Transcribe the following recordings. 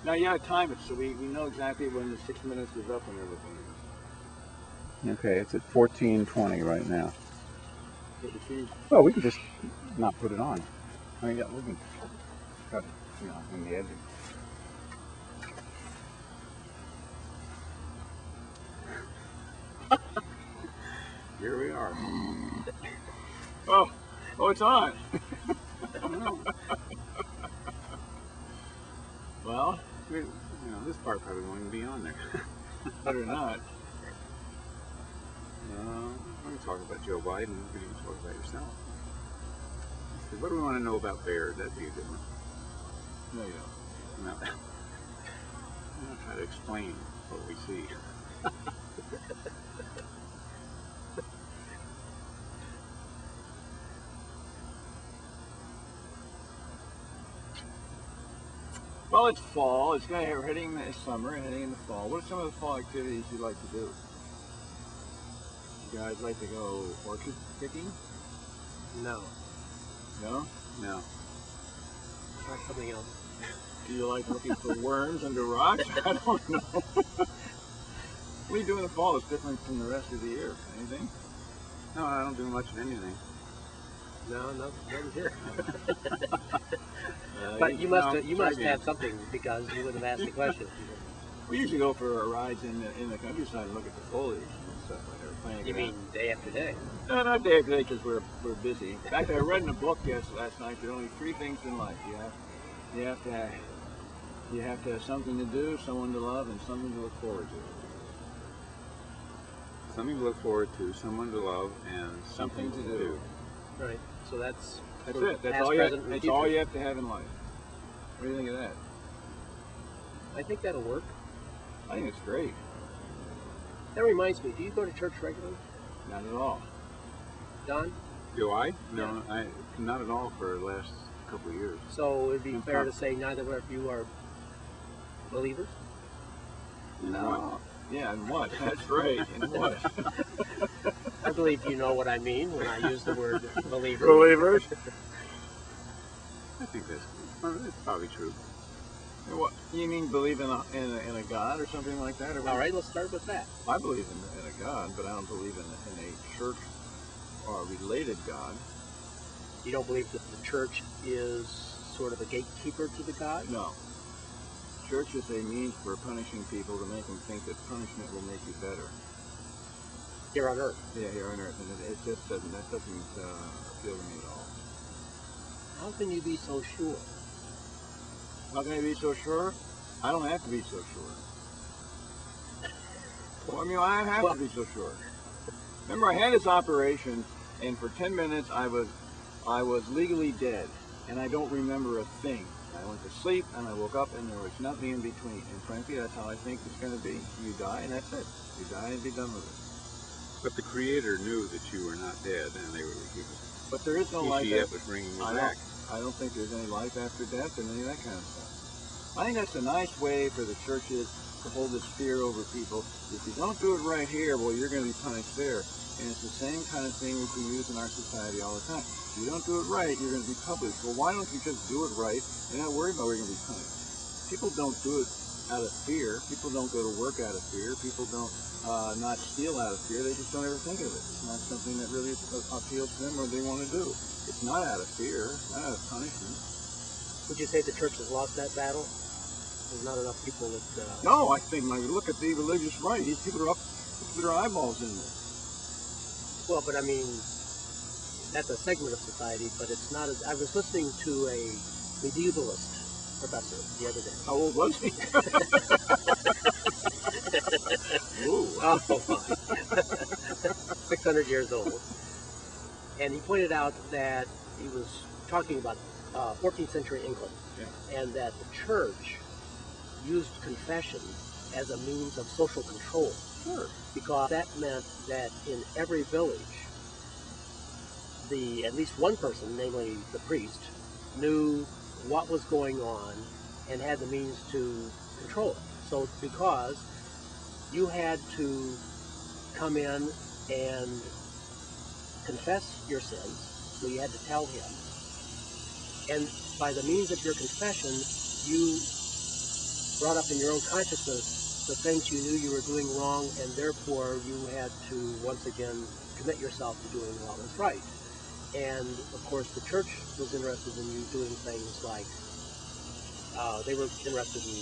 Now you gotta time it so we know exactly when the 6 minutes is up and everything. Okay, it's at 14:20 right now. But you see, Well, we can just not put it on. I mean, yeah, we can cut it, you know, in the editing. here we are. Oh, it's on. Well, You know, this part probably won't even be on there. better not. We can talk about Joe Biden. We can talk about yourself. What do we want to know about bears? That'd be a good one. No, you don't. No. I'm going to try to explain what we see. Well, it's fall. It's kind of heading into summer, heading into fall. What are some of the fall activities you like to do? You guys like to go orchid picking? No. No? No. Try something else. Do you like looking for worms under rocks? I don't know. What do you do in the fall that's different from the rest of the year? Anything? No, I don't do much of anything. No, nothing here. But you must have something, because you would have asked the question. We usually go for rides in the countryside and look at the foliage and stuff like that. You mean day after day? No, not day after day, because we're busy. In fact, I read in a book last night there are only 3 things in life. You have to have something to do, someone to love, and something to look forward to. Something to look forward to, someone to love, and something to do. Right. So that's it. That's past, all present, and that's future. all you have to have in life. What do you think of that? I think that'll work. I think it's great. That reminds me, do you go to church regularly? Not at all. Don? Do I? No, I not at all for the last couple of years. So it'd be fair to say neither of you are believers? No. Yeah, and what? That's right. And what? I believe you know what I mean when I use the word believer. Believers? I think that's probably true. What? You mean believe in a God or something like that? Or All right, let's start with that. I believe in a God, but I don't believe in a church or related God. You don't believe that the church is sort of a gatekeeper to the God? No. Church is a means for punishing people to make them think that punishment will make you better. Here on earth? Yeah, here on earth. And it just doesn't appeal to me at all. How can you be so sure? How can I be so sure? I don't have to be so sure. Well, I mean, I have to be so sure. Remember, I had this operation, and for 10 minutes I was legally dead, and I don't remember a thing. I went to sleep, and I woke up, and there was nothing in between. And frankly, that's how I think it's going to be. You die, and that's it. You die and be done with it. But the Creator knew that you were not dead, and But there is no life yet was bringing you back. I don't think there's any life after death and any of that kind of stuff. I think that's a nice way for the churches to hold this fear over people. If you don't do it right here, well, you're going to be punished there. And it's the same kind of thing we use in our society all the time. If you don't do it right, you're going to be published. Well, why don't you just do it right and not worry about where you're going to be punished? People don't do it out of fear. People don't go to work out of fear. People don't not steal out of fear. They just don't ever think of it. It's not something that really appeals to them or they want to do. It's not out of fear. It's not out of punishment. Would you say the church has lost that battle? There's not enough people that... No, I think when you look at the religious right, these people are up to their eyeballs in this. Well, but I mean, that's a segment of society, but it's not as... I was listening to a medievalist professor the other day. How old was he? Ooh. Oh, my. 600 years old. And he pointed out that he was talking about 14th century England, and that the church used confession as a means of social control. Sure. Because that meant that in every village, at least one person, namely the priest, knew what was going on and had the means to control it. So because you had to come in and confess your sins, so you had to tell him. And by the means of your confession, you brought up in your own consciousness the things you knew you were doing wrong, and therefore you had to once again commit yourself to doing what was right. And of course, the church was interested in you doing things like they were interested in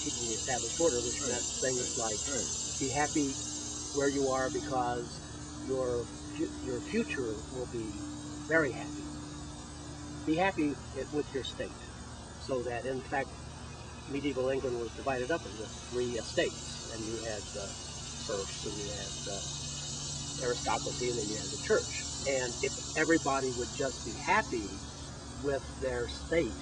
keeping the established order, which meant things like be happy where you are because your future will be very happy. Be happy with your state, so that in fact medieval England was divided up into 3 estates, and you had serfs, and you had aristocracy, and then you had the church. And if everybody would just be happy with their state,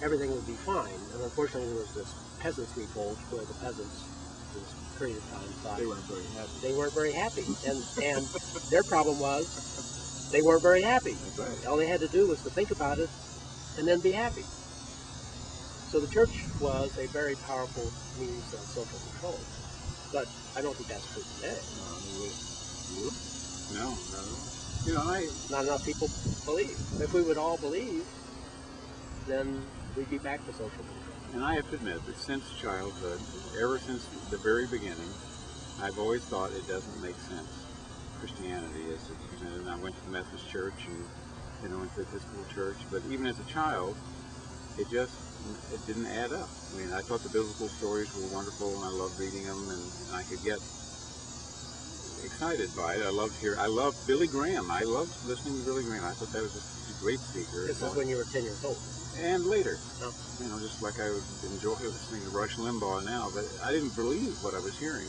everything would be fine. And unfortunately, there was this peasants' revolt where the peasants, for this period of time, thought They weren't very happy. they weren't very happy, and their problem was they weren't very happy. That's right. All they had to do was to think about it and then be happy. So the church was a very powerful means of social control. But I don't think that's true today. No, no. You know, Not enough people believe. If we would all believe, then we'd be back to social control. and I have to admit that since childhood, ever since the very beginning, I've always thought it doesn't make sense. Christianity as it's presented. And I went to the Methodist Church and went to the Episcopal Church, but even as a child, it didn't add up. I mean, I thought the biblical stories were wonderful, and I loved reading them, and I could get excited by it. I loved Billy Graham. I loved listening to Billy Graham. I thought that was a great speaker. This is when you were 10 years old. And later. Oh. Just like I would enjoy listening to Rush Limbaugh now, but I didn't believe what I was hearing.